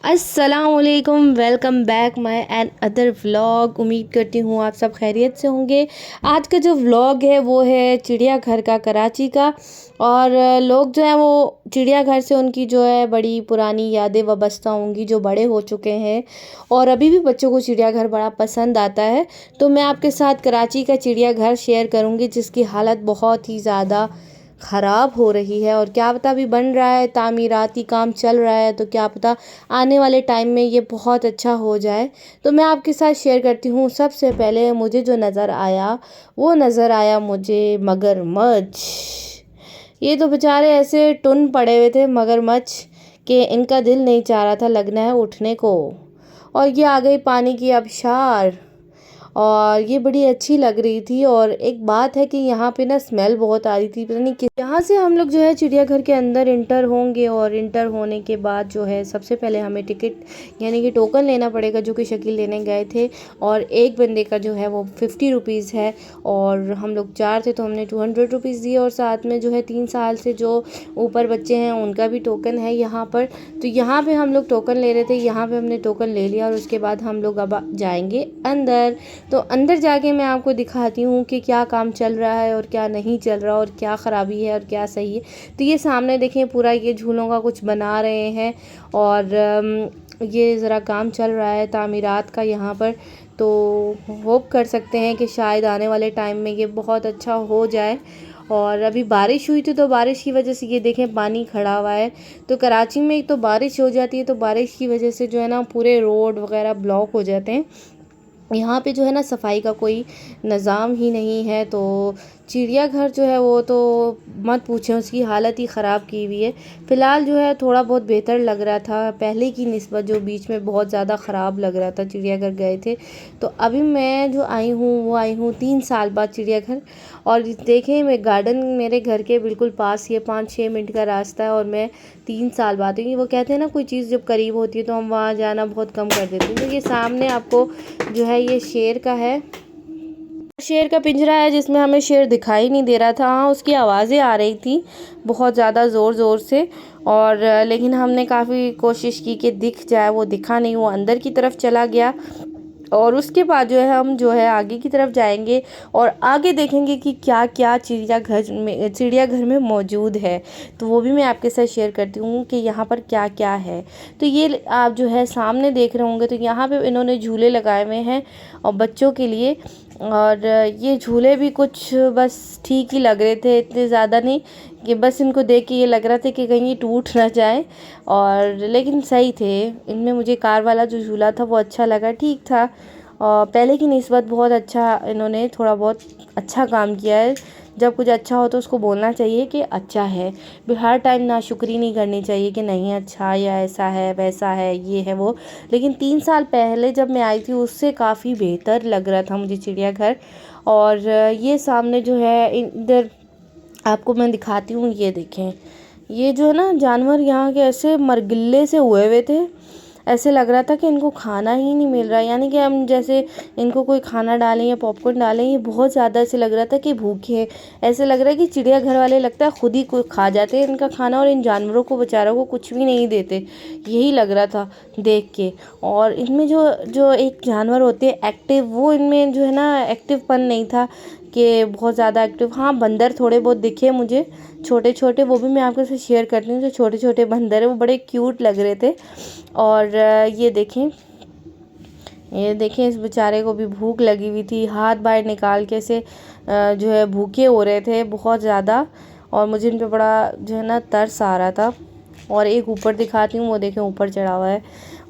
अस्सलामुअलैकुम, welcome back my and other vlog. उम्मीद करती हूँ आप सब खैरियत से होंगे। आज का जो व्लॉग है वो है चिड़ियाघर का, कराची का। और लोग जो है वो चिड़ियाघर से उनकी जो है बड़ी पुरानी यादें वाबस्ता होंगी, जो बड़े हो चुके हैं और अभी भी बच्चों को चिड़ियाघर बड़ा पसंद आता है। तो मैं आपके साथ कराची का चिड़ियाघर शेयर करूँगी, जिसकी हालत बहुत ही ज़्यादा ख़राब हो रही है। और क्या पता, अभी बन रहा है, तामीराती काम चल रहा है, तो क्या पता आने वाले टाइम में ये बहुत अच्छा हो जाए। तो मैं आपके साथ शेयर करती हूँ। सबसे पहले मुझे जो नज़र आया वो नज़र आया मुझे मगरमच्छ। ये तो बेचारे ऐसे टुन पड़े हुए थे मगरमच्छ कि इनका दिल नहीं चाह रहा था, लगना है, उठने को। और ये आ गई पानी की आबशार, और ये बड़ी अच्छी लग रही थी। और एक बात है कि यहाँ पे ना स्मेल बहुत आ रही थी, पता नहीं किस। यहाँ से हम लोग जो है चिड़ियाघर के अंदर इंटर होंगे, और इंटर होने के बाद जो है सबसे पहले हमें टिकट यानी कि टोकन लेना पड़ेगा, जो कि शकील लेने गए थे। और एक बंदे का जो है वो 50 रुपीज़ है, और हम लोग 4 थे तो हमने 200 रुपीज़ दिए। और साथ में जो है 3 साल से जो ऊपर बच्चे हैं उनका भी टोकन है यहाँ पर। तो यहाँ पे हम लोग टोकन ले रहे थे, यहाँ पे हमने टोकन ले लिया। और उसके बाद हम लोग अब जाएंगे अंदर। तो अंदर जाके मैं आपको दिखाती हूँ कि क्या काम चल रहा है और क्या नहीं चल रहा, और क्या ख़राबी है और क्या सही है। तो ये सामने देखें, पूरा ये झूलों का कुछ बना रहे हैं, और ये ज़रा काम चल रहा है तामीरात का यहाँ पर। तो होप कर सकते हैं कि शायद आने वाले टाइम में ये बहुत अच्छा हो जाए। और अभी बारिश हुई थी, तो बारिश की वजह से ये देखें पानी खड़ा हुआ है। तो कराची में एक तो बारिश हो जाती है, तो बारिश की वजह से जो है ना पूरे रोड वगैरह ब्लॉक हो जाते हैं। यहाँ पे जो है ना सफाई का कोई निज़ाम ही नहीं है। तो चिड़ियाघर जो है वो तो मत पूछें, उसकी हालत ही ख़राब की हुई है। फ़िलहाल जो है थोड़ा बहुत बेहतर लग रहा था पहले की निस्बत, जो बीच में बहुत ज़्यादा ख़राब लग रहा था। चिड़ियाघर गए थे, तो अभी मैं जो आई हूँ वो आई हूँ 3 साल बाद चिड़ियाघर। और देखें, मैं गार्डन मेरे घर के बिल्कुल पास, ये 5-6 मिनट का रास्ता है, और मैं 3 साल बाद हुई। वो कहते हैं ना, कोई चीज़ जब करीब होती है तो हम वहाँ जाना बहुत कम कर देते हैं। तो ये सामने आपको जो है ये शेर का है, शेर का पिंजरा है, जिसमें हमें शेर दिखाई नहीं दे रहा था। हाँ, उसकी आवाज़ें आ रही थी बहुत ज़्यादा ज़ोर ज़ोर से। और लेकिन हमने काफ़ी कोशिश की कि दिख जाए, वो दिखा नहीं, वो अंदर की तरफ चला गया। और उसके बाद जो है हम जो है आगे की तरफ जाएंगे, और आगे देखेंगे कि क्या क्या चिड़ियाघर में मौजूद है। तो वो भी मैं आपके साथ शेयर करती हूँ कि यहाँ पर क्या क्या है। तो ये आप जो है सामने देख रहे होंगे, तो यहाँ पे इन्होंने झूले लगाए हुए हैं और बच्चों के लिए। और ये झूले भी कुछ बस ठीक ही लग रहे थे, इतने ज़्यादा नहीं कि बस इनको देख के ये लग रहा था कि कहीं ये टूट ना जाए। और लेकिन सही थे। इनमें मुझे कार वाला जो झूला था वो अच्छा लगा, ठीक था। और पहले की निस्बत बहुत अच्छा, इन्होंने थोड़ा बहुत अच्छा काम किया है। जब कुछ अच्छा हो तो उसको बोलना चाहिए कि अच्छा है, हर टाइम नाशुक्री नहीं करनी चाहिए कि नहीं अच्छा, या ऐसा है वैसा है ये है वो। लेकिन 3 साल पहले जब मैं आई थी उससे काफ़ी बेहतर लग रहा था मुझे चिड़ियाघर। और ये सामने जो है इधर आपको मैं दिखाती हूँ, ये देखें, ये जो है ना जानवर यहाँ के ऐसे मरगिल्ले से हुए हुए थे। ऐसे लग रहा था कि इनको खाना ही नहीं मिल रहा, यानी कि हम जैसे इनको कोई खाना डालें या पॉपकॉर्न डालें, ये बहुत ज़्यादा ऐसे लग रहा था कि भूखे हैं। ऐसे लग रहा है कि चिड़ियाघर वाले लगता है खुद ही कोई खा जाते हैं इनका खाना, और इन जानवरों को बेचारों को कुछ भी नहीं देते। यही लग रहा था देख के। और इनमें जो जो एक जानवर होते हैं एक्टिव, वो इनमें जो है ना एक्टिवपन नहीं था कि बहुत ज़्यादा एक्टिव। हाँ, बंदर थोड़े बहुत दिखे मुझे, छोटे छोटे, वो भी मैं आपके साथ शेयर करती हूँ। जो छोटे छोटे बंदर है वो बड़े क्यूट लग रहे थे। और ये देखें, ये देखें, इस बेचारे को भी भूख लगी हुई थी, हाथ बाहर निकाल के से जो है भूखे हो रहे थे बहुत ज़्यादा। और मुझे इन पे बड़ा जो है ना तरस आ रहा था। और एक ऊपर दिखाती हूँ, वो देखें ऊपर चढ़ा हुआ है।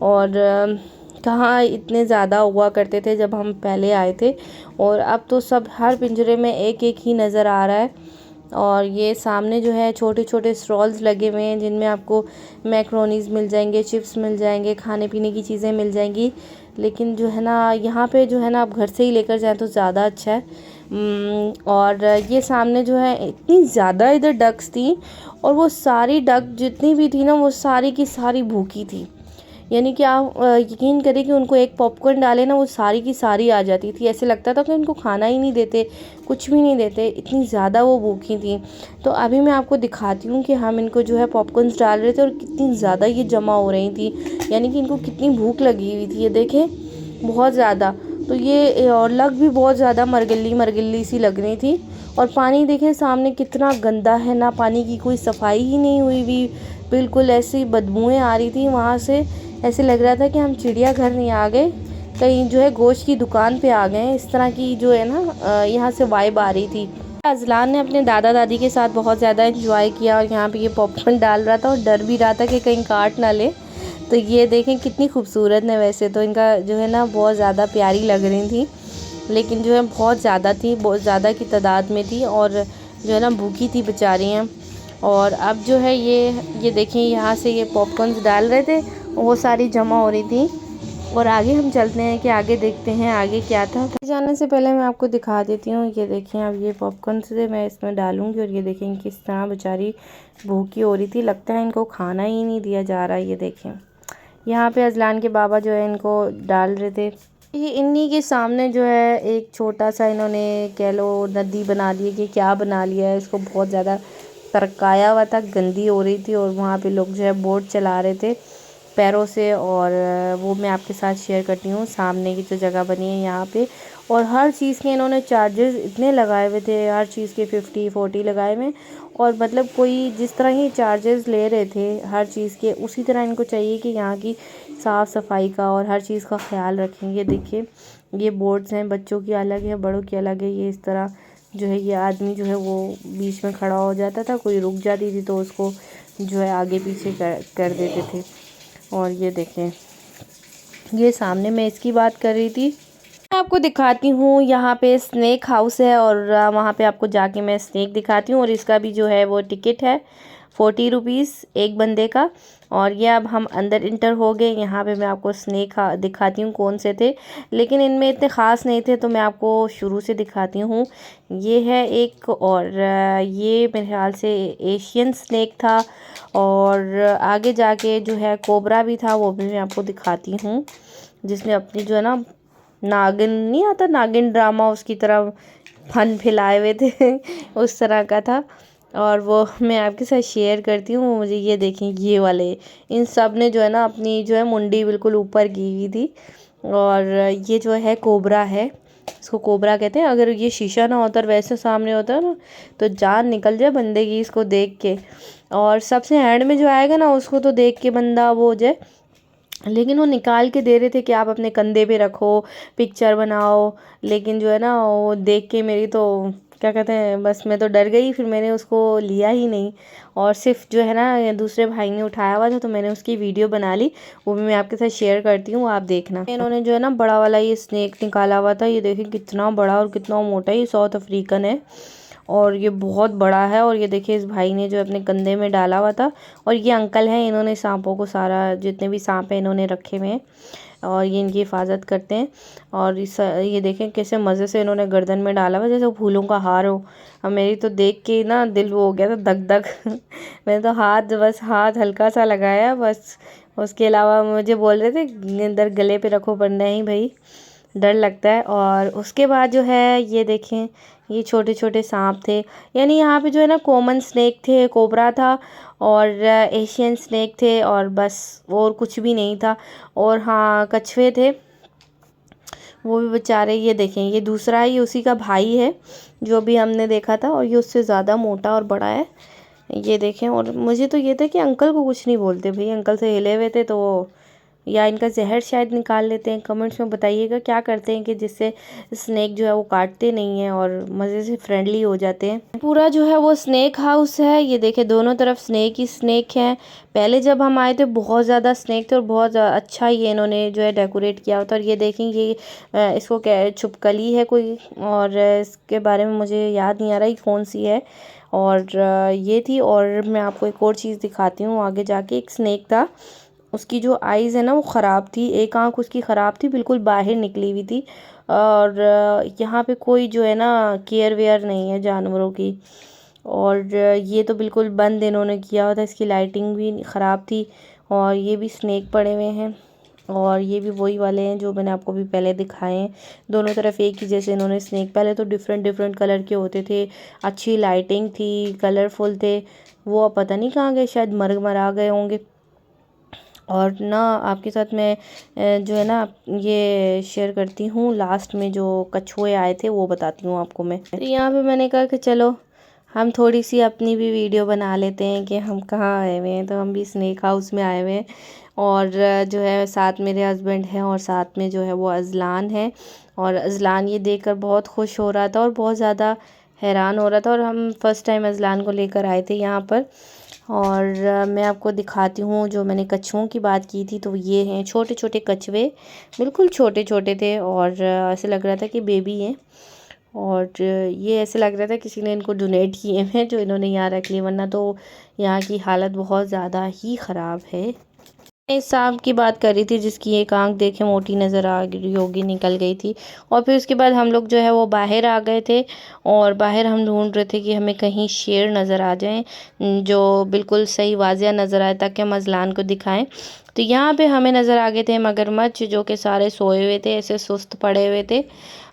और कहाँ इतने ज़्यादा हुआ करते थे जब हम पहले आए थे, और अब तो सब हर पिंजरे में एक एक ही नज़र आ रहा है। और ये सामने जो है छोटे छोटे स्टॉल्स लगे हुए हैं, जिनमें आपको मैक्रोनीज़ मिल जाएंगे, चिप्स मिल जाएंगे, खाने पीने की चीज़ें मिल जाएंगी। लेकिन जो है ना यहाँ पे जो है ना आप घर से ही लेकर जाएं तो ज़्यादा अच्छा है। और ये सामने जो है इतनी ज़्यादा इधर डक्स थी, और वो सारी डक जितनी भी थी ना वो सारी की सारी भूखी थी। यानी कि आप यकीन करें कि उनको एक पॉपकॉर्न डाले ना वो सारी की सारी आ जाती थी। ऐसे लगता था कि उनको खाना ही नहीं देते, कुछ भी नहीं देते, इतनी ज़्यादा वो भूखी थी। तो अभी मैं आपको दिखाती हूँ कि हम इनको जो है पॉपकॉर्न्स डाल रहे थे और कितनी ज़्यादा ये जमा हो रही थी। यानी कि इनको कितनी भूख लगी हुई थी, ये देखें, बहुत ज़्यादा। तो ये और लग भी बहुत ज़्यादा मरगिल्ली मरगिल्ली सी लग रही थी। और पानी देखें सामने कितना गंदा है, ना पानी की कोई सफाई ही नहीं हुई भी, बिल्कुल ऐसी बदबूएं आ रही थी वहाँ से। ऐसे लग रहा था कि हम चिड़ियाघर नहीं आ गए, कहीं जो है गोश्त की दुकान पे आ गए हैं। इस तरह की जो है ना यहाँ से वाइब आ रही थी। अजलान ने अपने दादा दादी के साथ बहुत ज़्यादा एंजॉय किया और यहाँ पे ये पॉपकॉर्न डाल रहा था और डर भी रहा था कि कहीं काट ना ले। तो ये देखें कितनी खूबसूरत है, वैसे तो इनका जो है ना बहुत ज़्यादा प्यारी लग रही थी, लेकिन जो है बहुत ज़्यादा थी, बहुत ज़्यादा की तादाद में थी और जो है ना भूखी थी बेचारी हैं। और अब जो है ये देखें यहाँ से ये पॉपकॉर्न्स डाल रहे थे, वो सारी जमा हो रही थी। और आगे हम चलते हैं कि आगे देखते हैं आगे क्या था। जाने से पहले मैं आपको दिखा देती हूँ, ये देखें अब ये पॉपकॉर्न से मैं इसमें डालूंगी और ये देखें किस तरह बेचारी भूखी हो रही थी, लगता है इनको खाना ही नहीं दिया जा रहा है। ये देखें यहाँ पे अजलान के बाबा जो है इनको डाल रहे थे। ये इन्हीं के सामने जो है एक छोटा सा इन्होंने कह लो नदी बना ली है कि क्या बना लिया है, इसको बहुत ज़्यादा तरकाया हुआ था, गंदी हो रही थी। और वहाँ पे लोग जो है बोट चला रहे थे पैरों से, और वो मैं आपके साथ शेयर करती हूँ सामने की जो जगह बनी है यहाँ पे। और हर चीज़ के इन्होंने चार्जेस इतने लगाए हुए थे, हर चीज़ के 50-40 लगाए हुए। और मतलब कोई जिस तरह ही चार्जेस ले रहे थे हर चीज़ के, उसी तरह इनको चाहिए कि यहाँ की साफ़ सफाई का और हर चीज़ का ख्याल रखेंगे। देखिए ये बोर्ड्स हैं, बच्चों की अलग है, बड़ों की अलग है। ये इस तरह जो है ये आदमी जो है वो बीच में खड़ा हो जाता था, कोई रुक जाती थी तो उसको जो है आगे पीछे कर देते थे। और ये देखें ये सामने मैं इसकी बात कर रही थी, मैं आपको दिखाती हूँ। यहाँ पे स्नैक हाउस है और वहाँ पे आपको जाके मैं स्नैक दिखाती हूँ। और इसका भी जो है वो टिकट है 40 रुपीज़ एक बंदे का। और ये अब हम अंदर इंटर हो गए। यहाँ पे मैं आपको स्नैक दिखाती हूँ कौन से थे, लेकिन इनमें इतने ख़ास नहीं थे तो मैं आपको शुरू से दिखाती हूँ। ये है एक, और ये मेरे ख्याल से एशियन स्नैक था। और आगे जाके जो है कोबरा भी था, वो भी मैं आपको दिखाती हूँ, जिसने अपनी जो है ना नागिन नहीं आता नागिन ड्रामा उसकी तरह फन फैलाए हुए थे उस तरह का था। और वो मैं आपके साथ शेयर करती हूँ। मुझे ये देखें ये वाले, इन सब ने जो है ना अपनी जो है मुंडी बिल्कुल ऊपर की हुई थी। और ये जो है कोबरा है, इसको कोबरा कहते हैं। अगर ये शीशा ना होता और वैसे सामने होता ना तो जान निकल जाए बंदे की इसको देख के। और सबसे एंड में जो आएगा ना उसको तो देख के बंदा वो हो जाए, लेकिन वो निकाल के दे रहे थे कि आप अपने कंधे पे रखो, पिक्चर बनाओ। लेकिन जो है ना वो देख के मेरी तो क्या कहते हैं, बस मैं तो डर गई, फिर मैंने उसको लिया ही नहीं। और सिर्फ जो है ना दूसरे भाई ने उठाया हुआ था तो मैंने उसकी वीडियो बना ली, वो भी मैं आपके साथ शेयर करती हूँ, आप देखना। इन्होंने जो है ना बड़ा वाला ये स्नैक निकाला हुआ था, ये देखिए कितना बड़ा और कितना मोटा, ये साउथ अफ्रीकन है और ये बहुत बड़ा है। और ये देखिए इस भाई ने जो अपने कंधे में डाला हुआ था। और ये अंकल हैं, इन्होंने सांपों को सारा जितने भी सांप हैं इन्होंने रखे हुए हैं और ये इनकी हिफाजत करते हैं। और ये देखें कैसे मज़े से इन्होंने गर्दन में डाला हुआ जैसे फूलों का हार हो। अब मेरी तो देख के ना दिल वो हो गया था धक धक मैंने तो हाथ हल्का सा लगाया बस। उसके अलावा मुझे बोल रहे थे अंदर गले पे रखो, पर नहीं भाई डर लगता है। और उसके बाद जो है ये देखें ये छोटे छोटे सांप थे, यानी यहाँ पे जो है ना कॉमन स्नेक थे, कोबरा था और एशियन स्नेक थे और बस और कुछ भी नहीं था। और हाँ कछुए थे, वो भी बेचारे। ये देखें ये दूसरा ही उसी का भाई है जो भी हमने देखा था, और ये उससे ज़्यादा मोटा और बड़ा है। ये देखें। और मुझे तो ये था कि अंकल को कुछ नहीं बोलते भाई, अंकल से हिले हुए थे तो या इनका जहर शायद निकाल लेते हैं। कमेंट्स में बताइएगा क्या करते हैं कि जिससे स्नेक जो है वो काटते नहीं हैं और मज़े से फ्रेंडली हो जाते हैं। पूरा जो है वो स्नेक हाउस है। ये देखें दोनों तरफ स्नेक ही स्नेक हैं। पहले जब हम आए थे बहुत ज़्यादा स्नेक थे और बहुत अच्छा ये इन्होंने जो है डेकोरेट किया होता। और ये देखें ये इसको क्या छुपकली है कोई, और इसके बारे में मुझे याद नहीं आ रहा ये कौन सी है। और ये थी। और मैं आपको एक और चीज़ दिखाती हूँ आगे जाके। एक स्नेक था, उसकी जो आइज़ है ना वो ख़राब थी, एक आंख उसकी ख़राब थी, बिल्कुल बाहर निकली हुई थी। और यहाँ पे कोई जो है ना केयर वेयर नहीं है जानवरों की। और ये तो बिल्कुल बंद इन्होंने किया हुआ था, इसकी लाइटिंग भी ख़राब थी। और ये भी स्नेक पड़े हुए हैं और ये भी वही वाले हैं जो मैंने आपको भी पहले दिखाए हैं। दोनों तरफ एक ही जैसे इन्होंने स्नेक, पहले तो डिफरेंट डिफरेंट कलर के होते थे, अच्छी लाइटिंग थी, कलरफुल थे। वो अब पता नहीं कहाँ गए, शायद मर मरा गए होंगे। और ना आपके साथ मैं जो है ना ये शेयर करती हूँ, लास्ट में जो कछुए आए थे वो बताती हूँ आपको मैं। तो यहाँ पे मैंने कहा कि चलो हम थोड़ी सी अपनी भी वीडियो बना लेते हैं कि हम कहाँ आए हुए हैं। तो हम भी स्नेक हाउस में आए हुए हैं और जो है साथ मेरे हस्बैंड हैं और साथ में जो है वो अज़लान है। और अज़लान ये देखकर बहुत खुश हो रहा था और बहुत ज़्यादा हैरान हो रहा था। और हम फर्स्ट टाइम अज़लान को लेकर आए थे यहाँ पर। और मैं आपको दिखाती हूँ, जो मैंने कछुओं की बात की थी तो ये हैं छोटे छोटे कछुए, बिल्कुल छोटे छोटे थे और ऐसे लग रहा था कि बेबी हैं। और ये ऐसे लग रहा था किसी ने इनको डोनेट किए हैं जो इन्होंने यहाँ रख लिए, वरना तो यहाँ की हालत बहुत ज़्यादा ही ख़राब है। मैं इस सांप की बात कर रही थी जिसकी एक आंख देखे मोटी नज़र आ रही होगी, निकल गई थी। और फिर उसके बाद हम लोग जो है वो बाहर आ गए थे और बाहर हम ढूंढ रहे थे कि हमें कहीं शेर नज़र आ जाएं जो बिल्कुल सही वाजिया नज़र आए ताकि हम अज़लान को दिखाएं। तो यहाँ पे हमें नज़र आ गए थे मगरमच्छ, जो कि सारे सोए हुए थे, ऐसे सुस्त पड़े हुए थे।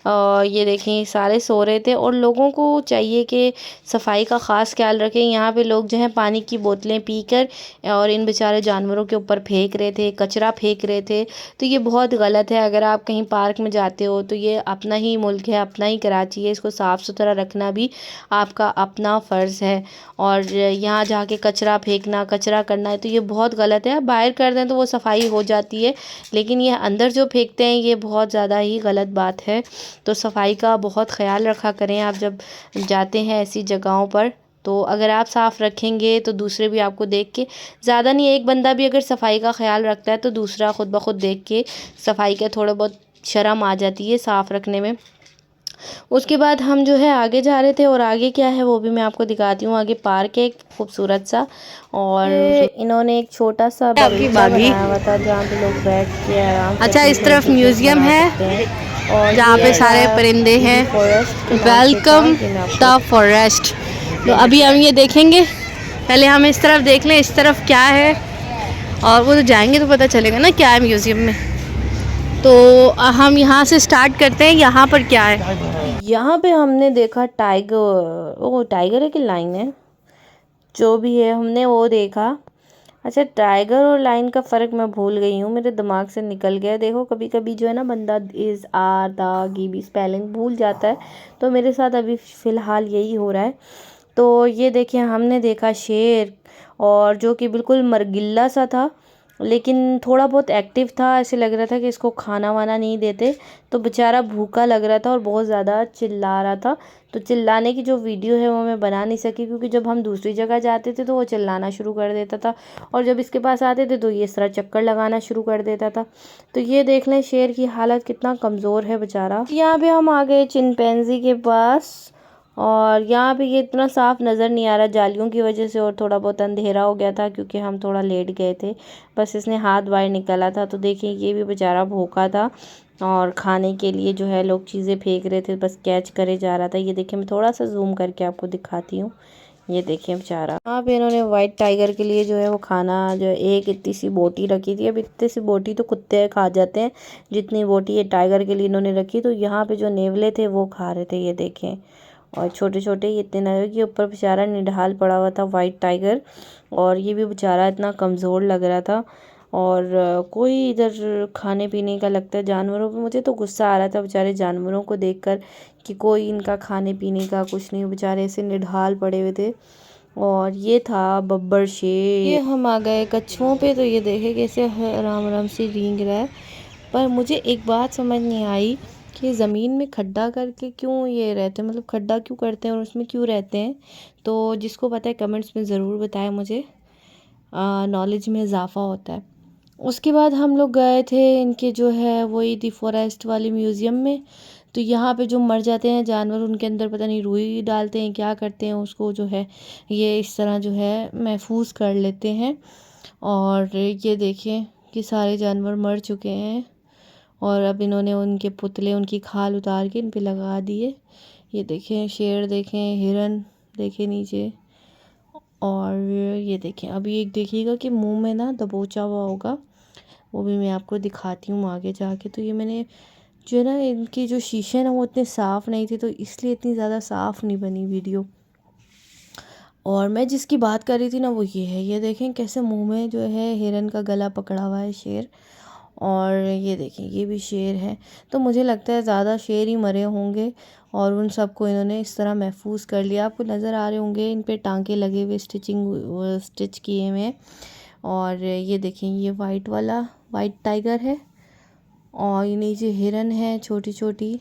ये देखें सारे सो रहे थे और लोगों को चाहिए कि सफाई का ख़ास ख्याल रखें। यहाँ पे लोग जो हैं पानी की बोतलें पीकर और इन बेचारे जानवरों के ऊपर फेंक रहे थे, कचरा फेंक रहे थे। तो ये बहुत गलत है। अगर आप कहीं पार्क में जाते हो तो ये अपना ही मुल्क है, अपना ही कराची है, इसको साफ़ सुथरा रखना भी आपका अपना फ़र्ज़ है। और यहाँ जाके कचरा फेंकना, कचरा करना है तो ये बहुत गलत है। बाहर कर दें तो वो सफाई हो जाती है, लेकिन ये अंदर जो फेंकते हैं ये बहुत ज़्यादा ही गलत बात है। तो सफाई का बहुत ख्याल रखा करें आप जब जाते हैं ऐसी जगहों पर। तो अगर आप साफ़ रखेंगे तो दूसरे भी आपको देख के, ज़्यादा नहीं, एक बंदा भी अगर सफाई का ख्याल रखता है तो दूसरा खुद ब खुद देख के सफाई का थोड़ा बहुत शर्म आ जाती है साफ़ रखने में। उसके बाद हम जो है आगे जा रहे थे और आगे क्या है वो भी मैं आपको दिखाती हूँ। आगे पार्क है एक खूबसूरत सा और इन्होंने एक छोटा सा बगीचा बनाया हुआ था जहाँ पे लोग बैठ के आराम से अच्छा, अपनी इस तरफ पिकनिक म्यूजियम मना है सकते हैं। और जहाँ ये पे सारे परिंदे ईदी हैं। फॉरेस्ट के नाम से था, वेलकम ये मैं द आपको फॉरेस्ट। तो अभी हम ये देखेंगे, पहले हम इस तरफ देख लें इस तरफ क्या है, और वो तो जाएंगे तो पता चलेगा ना क्या है म्यूजियम में। तो हम यहाँ से स्टार्ट करते हैं। यहाँ पर क्या है? यहाँ पे हमने देखा टाइगर, वो टाइगर है कि लाइन है, जो भी है हमने वो देखा। अच्छा, टाइगर और लाइन का फ़र्क मैं भूल गई हूँ, मेरे दिमाग से निकल गया। देखो कभी कभी जो है ना बंदा इज़ आर दा की भी स्पेलिंग भूल जाता है, तो मेरे साथ अभी फ़िलहाल यही हो रहा है। तो ये देखिए हमने देखा शेर, और जो कि बिल्कुल मरगिल्ला सा था लेकिन थोड़ा बहुत एक्टिव था। ऐसे लग रहा था कि इसको खाना वाना नहीं देते, तो बेचारा भूखा लग रहा था और बहुत ज़्यादा चिल्ला रहा था। तो चिल्लाने की जो वीडियो है वो मैं बना नहीं सकी, क्योंकि जब हम दूसरी जगह जाते थे तो वो चिल्लाना शुरू कर देता था और जब इसके पास आते थे तो ये इस तरह चक्कर लगाना शुरू कर देता था। तो ये देख लें शेर की हालत कितना कमज़ोर है बेचारा। यहाँ पे हम आ गए चिंपैंजी के पास और यहाँ पे ये इतना साफ नज़र नहीं आ रहा जालियों की वजह से, और थोड़ा बहुत अंधेरा हो गया था क्योंकि हम थोड़ा लेट गए थे। बस इसने हाथ बाहर निकाला था। तो देखिए ये भी बेचारा भूखा था और खाने के लिए जो है लोग चीज़ें फेंक रहे थे, बस कैच करे जा रहा था। ये देखिए मैं थोड़ा सा जूम करके आपको दिखाती हूँ। ये देखिए बेचारा, यहाँ पे इन्होंने वाइट टाइगर के लिए जो है वो खाना, जो है एक इतनी सी बोटी रखी थी। अब इतनी सी बोटी तो कुत्ते खा जाते हैं, जितनी बोटी ये टाइगर के लिए इन्होंने रखी। तो यहाँ पे जो नेवले थे वो खा रहे थे, ये देखें। और छोटे छोटे ये इतने नए के ऊपर बेचारा निढाल पड़ा हुआ था वाइट टाइगर, और ये भी बेचारा इतना कमज़ोर लग रहा था। और कोई इधर खाने पीने का लगता है जानवरों पे। मुझे तो गुस्सा आ रहा था बेचारे जानवरों को देखकर कि कोई इनका खाने पीने का कुछ नहीं, बेचारे ऐसे निढाल पड़े हुए थे। और ये था बब्बर शेर। ये हम आ गए कछुओं पे, तो ये देखे कैसे आराम आराम से रेंग रहा है। पर मुझे एक बात समझ नहीं आई कि ज़मीन में खड्डा करके क्यों ये रहते हैं, मतलब खड्डा क्यों करते हैं और उसमें क्यों रहते हैं। तो जिसको पता है कमेंट्स में ज़रूर बताएं मुझे, नॉलेज में इजाफ़ा होता है। उसके बाद हम लोग गए थे इनके जो है वही दी फॉरेस्ट वाली म्यूज़ियम में। तो यहाँ पे जो मर जाते हैं जानवर उनके अंदर पता नहीं रुई डालते हैं क्या करते हैं, उसको जो है ये इस तरह जो है महफूज कर लेते हैं। और ये देखें कि सारे जानवर मर चुके हैं और अब इन्होंने उनके पुतले, उनकी खाल उतार के इन पे लगा दिए। ये देखें शेर, देखें हिरन, देखें नीचे। और ये देखें अभी एक देखिएगा कि मुंह में ना दबोचा हुआ होगा, वो भी मैं आपको दिखाती हूँ आगे जाके। तो ये मैंने जो है ना इनकी जो शीशे ना वो इतने साफ़ नहीं थे, तो इसलिए इतनी ज़्यादा साफ़ नहीं बनी वीडियो। और मैं जिसकी बात कर रही थी ना वो ये है, ये देखें कैसे मुंह में जो है हिरन का गला पकड़ा हुआ है शेर। और ये देखें ये भी शेर है। तो मुझे लगता है ज़्यादा शेर ही मरे होंगे और उन सबको इन्होंने इस तरह महफूज कर लिया। आपको नज़र आ रहे होंगे इन पे टांके लगे हुए, स्टिच किए हुए। और ये देखें ये वाइट वाला वाइट टाइगर है और ये नीचे हिरन है छोटी छोटी।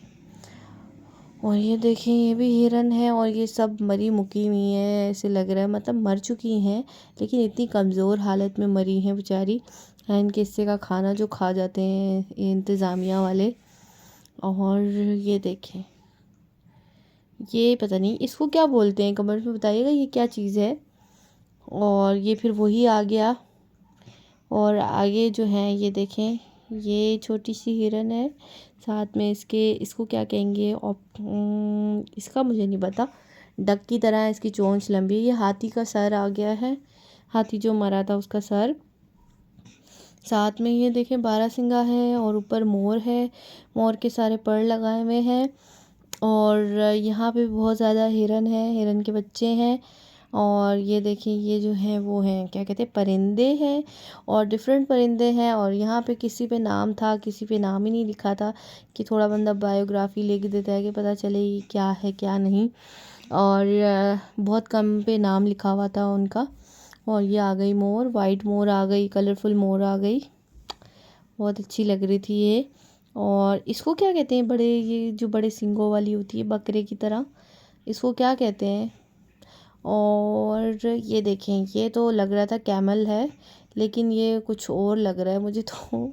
और ये देखें ये भी हिरन है और ये सब मरी मुकी हुई हैं, ऐसे लग रहा है मतलब मर चुकी हैं, लेकिन इतनी कमज़ोर हालत में मरी हैं बेचारी। इनके हिस्से का खाना जो खा जाते हैं ये इंतज़ामिया वाले। और ये देखें ये पता नहीं इसको क्या बोलते हैं, कमेंट में बताइएगा ये क्या चीज़ है। और ये फिर वही आ गया। और आगे जो है ये देखें ये छोटी सी हिरन है, साथ में इसको क्या कहेंगे इसका मुझे नहीं पता। डक की तरह इसकी चोंच लंबी है। ये हाथी का सर आ गया है, हाथी जो मरा था उसका सर। साथ में ये देखें बारहसिंगा है और ऊपर मोर है, मोर के सारे पर लगाए हुए हैं। और यहाँ पे बहुत ज़्यादा हिरन है, हिरन के बच्चे हैं। और ये देखिए ये जो है वो हैं क्या कहते हैं परिंदे हैं और डिफरेंट परिंदे हैं। और यहाँ पे किसी पे नाम था, किसी पे नाम ही नहीं लिखा था कि थोड़ा बंदा बायोग्राफी लिख देता है कि पता चले ये क्या है क्या नहीं। और बहुत कम पे नाम लिखा हुआ था उनका। और ये आ गई मोर, वाइट मोर आ गई, कलरफुल मोर आ गई, बहुत अच्छी लग रही थी ये। और इसको क्या कहते हैं, बड़े ये जो बड़े सींगों वाली होती है बकरे की तरह, इसको क्या कहते हैं। और ये देखें ये तो लग रहा था कैमल है, लेकिन ये कुछ और लग रहा है मुझे तो।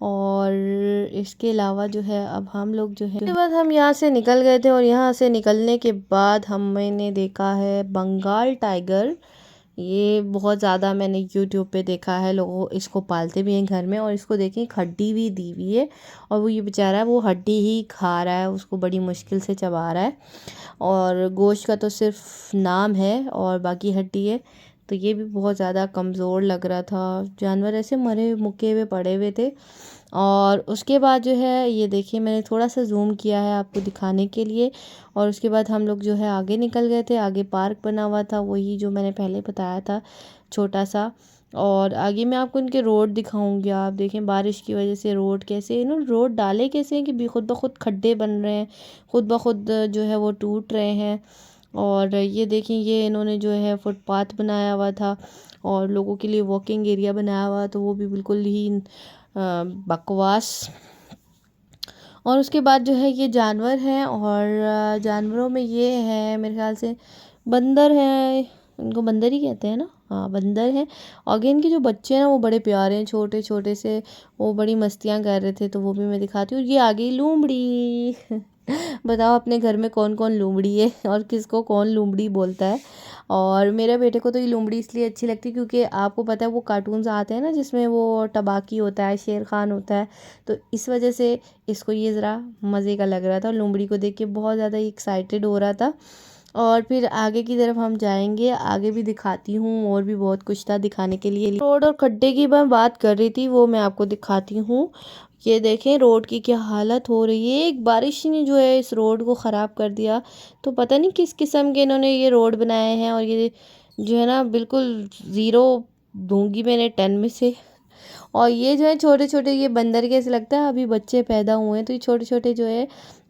और इसके अलावा जो है अब हम लोग जो है उसके बाद हम यहाँ से निकल गए थे। और यहाँ से निकलने के बाद हमने देखा है बंगाल टाइगर। ये बहुत ज़्यादा मैंने यूट्यूब पे देखा है, लोग इसको पालते भी हैं घर में। और इसको देखें एक हड्डी भी दी हुई है और वो ये बेचारा वो हड्डी ही खा रहा है, उसको बड़ी मुश्किल से चबा रहा है। और गोश्त का तो सिर्फ नाम है और बाकी हड्डी है। तो ये भी बहुत ज़्यादा कमज़ोर लग रहा था, जानवर ऐसे मरे मुके हुए पड़े हुए थे। और उसके बाद जो है ये देखिए मैंने थोड़ा सा जूम किया है आपको दिखाने के लिए। और उसके बाद हम लोग जो है आगे निकल गए थे। आगे पार्क बना हुआ था, वही जो मैंने पहले बताया था छोटा सा। और आगे मैं आपको इनके रोड दिखाऊंगी। आप देखें बारिश की वजह से रोड कैसे, इन्होंने रोड डाले कैसे हैं कि खुद ब खुद खड्डे बन रहे हैं, खुद ब खुद जो है वो टूट रहे हैं। और ये देखें ये इन्होंने जो है फुटपाथ बनाया हुआ था और लोगों के लिए वॉकिंग एरिया बनाया हुआ, तो वो भी बिल्कुल ही बकवास। और उसके बाद जो है ये जानवर हैं और जानवरों में ये है मेरे ख्याल से बंदर हैं, इनको बंदर ही कहते हैं ना, हाँ बंदर हैं। और इनके जो बच्चे हैं वो बड़े प्यारे हैं, छोटे छोटे से, वो बड़ी मस्तियाँ कर रहे थे तो वो भी मैं दिखाती हूँ। ये आ गई लोमड़ी। बताओ अपने घर में कौन कौन लोमड़ी है और किसको कौन लोमड़ी बोलता है। और मेरे बेटे को तो ये लोमड़ी इसलिए अच्छी लगती है क्योंकि आपको पता है वो कार्टून्स आते हैं ना जिसमें वो टबाकी होता है, शेर खान होता है, तो इस वजह से इसको ये ज़रा मज़े का लग रहा था। लोमड़ी को देख के बहुत ज़्यादा एक्साइटेड हो रहा था। और फिर आगे की तरफ हम जाएंगे, आगे भी दिखाती हूँ, और भी बहुत कुछ था दिखाने के लिए। रोड और खड्डे की मैं बात कर रही थी वो मैं आपको दिखाती हूँ। ये देखें रोड की क्या हालत हो रही है, एक बारिश ने जो है इस रोड को ख़राब कर दिया। तो पता नहीं किस किस्म के इन्होंने ये रोड बनाए हैं। और ये जो है ना बिल्कुल ज़ीरो दूंगी मैंने 10 में से। और ये जो है छोटे छोटे ये बंदर कैसे लगता है अभी बच्चे पैदा हुए हैं, तो ये छोटे छोटे जो है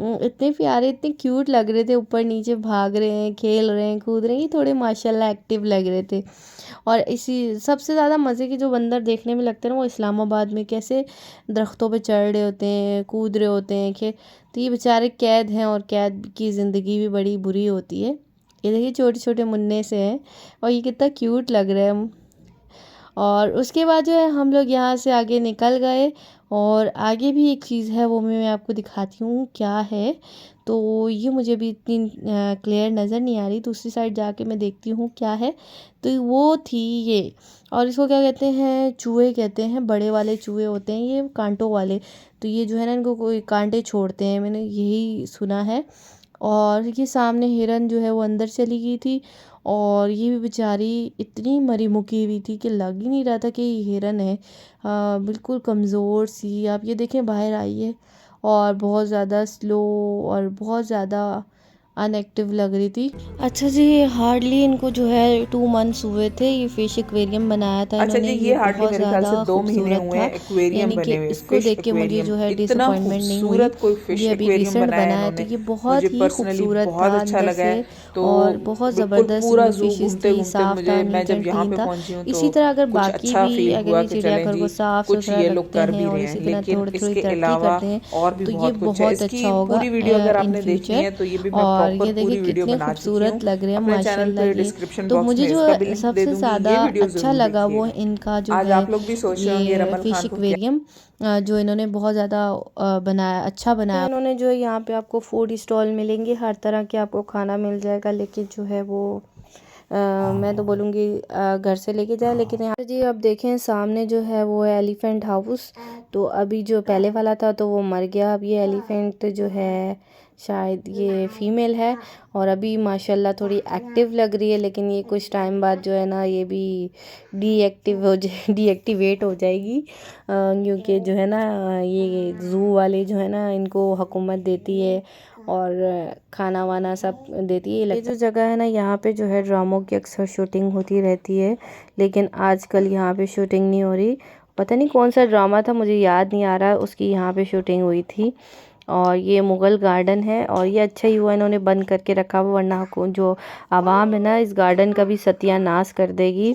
इतने प्यारे इतने क्यूट लग रहे थे, ऊपर नीचे भाग रहे हैं, खेल रहे हैं, कूद रहे हैं, ये थोड़े माशाल्लाह एक्टिव लग रहे थे। और इसी सबसे ज़्यादा मज़े के जो बंदर देखने में लगते हैं ना वो इस्लामाबाद में कैसे दरख्तों पे चढ़ रहे होते हैं, कूद रहे होते हैं कि, तो ये बेचारे कैद हैं और कैद की ज़िंदगी भी बड़ी बुरी होती है। ये देखिए छोटे छोटे मुन्ने से हैं और ये कितना क्यूट लग रहा है। और उसके बाद जो है हम लोग यहाँ से आगे निकल गए। और आगे भी एक चीज़ है वो मैं आपको दिखाती हूँ क्या है। तो ये मुझे भी इतनी क्लियर नज़र नहीं आ रही, दूसरी साइड जाके मैं देखती हूँ क्या है। तो वो थी ये, और इसको क्या कहते हैं, चूहे कहते हैं, बड़े वाले चूहे होते हैं ये कांटों वाले। तो ये जो है ना इनको कोई कांटे छोड़ते हैं, मैंने यही सुना है। और ये सामने हिरन जो है वो अंदर चली गई थी और ये भी बेचारी इतनी मरी मुकी हुई थी कि लग ही नहीं रहा था कि ये हिरन है। बिल्कुल कमज़ोर सी, आप ये देखें बाहर आई है और बहुत ज़्यादा स्लो और बहुत ज़्यादा अनएक्टिव लग रही थी। अच्छा जी, हार्डली इनको जो है 2 मंथ्स हुए थे, ये फिश एक्वेरियम बनाया था अच्छा इन्होंने। जी, ये ये हार्डली बहुत मेरे ख्याल से ज़्यादा 2 महीने खूबसूरत हुए था, हैं एक्वेरियम यानी कि बने हुए, इसको फिश देख के मुझे एक्वेरियम। जो है इतना डिसअपॉइंटमेंट नहीं हुई। खूबसूरत कोई फिश ये अभी एक्वेरियम रिसेंट बनाया है बनाया था, इन्होंने, ये बहुत मुझे ही पर्सनली खूबसूरत था बहुत अच्छा अंदर लगा से, है। तो और बहुत बिल्कुल ज़बरदस्त पूरा इनमें जू फिशेस घूमते थी, घूमते साफ़ था, मुझे, मैं नीट जब एंड यहाँ क्लीन पे था। पहुंची हूँ तो इसी तरह अगर कुछ बाकी अच्छा भी फील अगर हुआ ये कि चलें चिड़ियाघर जी, को साफ़ कुछ सुथरा ये लोग रखते कर हैं भी और रहे हैं, इसी तरह लेकिन थोड़ी थोड़ी इसके तरक्की अलावा करते हैं, और भी तो ये बहुत कुछ है। बहुत अच्छा इसकी होगा पूरी वीडियो अगर इन आपने देखनी फ्यूचर। है तो ये भी मैं और प्रॉपर ये देखिए पूरी वीडियो कितने बना चुकी हूँ। खूबसूरत लग रहे हैं अपने चैनल माशाल्लाह पे ये। डिस्क्रिप्शन तो बॉक्स मुझे में जो इसका भी लिंक दे सबसे दूंगी, ज़्यादा ये वीडियो अच्छा ज़रूर लगा वो देखिएगा। इनका जो आज है आप लोग भी सोच रहे होंगे ये रमल फिश खान को क्या। एक्वेरियम, जो इन्होंने बहुत ज़्यादा बनाया, अच्छा बनाया। तो इन्होंने जो है यहाँ पे आपको फूड स्टॉल मिलेंगे, हर तरह के आपको खाना मिल जाएगा, लेकिन जो है वो मैं तो बोलूँगी घर से लेके जाए। लेकिन यहाँ जी अब देखें सामने जो है वो है एलिफेंट हाउस। तो अभी जो पहले वाला था तो वो मर गया, अब ये एलिफेंट जो है शायद ये फीमेल है, और अभी माशाल्लाह थोड़ी एक्टिव लग रही है, लेकिन ये कुछ टाइम बाद जो है ना ये भी डीएक्टिवेट हो जाएगी, क्योंकि जो है ना ये ज़ू वाले जो है ना इनको हुकूमत देती है और खाना वाना सब देती है। ये जो जगह है ना यहाँ पे जो है ड्रामों की अक्सर शूटिंग होती रहती है, लेकिन आजकल यहाँ पे शूटिंग नहीं हो रही। पता नहीं कौन सा ड्रामा था, मुझे याद नहीं आ रहा, उसकी यहाँ पे शूटिंग हुई थी। और ये मुग़ल गार्डन है, और ये अच्छा ही हुआ इन्होंने बंद करके रखा हुआ, वरना जो आवाम है ना इस गार्डन का भी सत्यानाश कर देगी।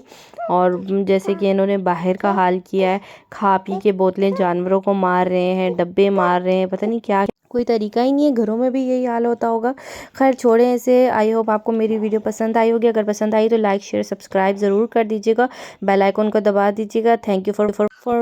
और जैसे कि इन्होंने बाहर का हाल किया है, खा पी के बोतलें जानवरों को मार रहे हैं, डब्बे मार रहे हैं, पता नहीं क्या, कोई तरीका ही नहीं है। घरों में भी यही हाल होता होगा। खैर छोड़ें इसे। आई होप आपको मेरी वीडियो पसंद आई होगी। अगर पसंद आई तो लाइक शेयर सब्सक्राइब ज़रूर कर दीजिएगा, बेल आइकन को दबा दीजिएगा। Thank you for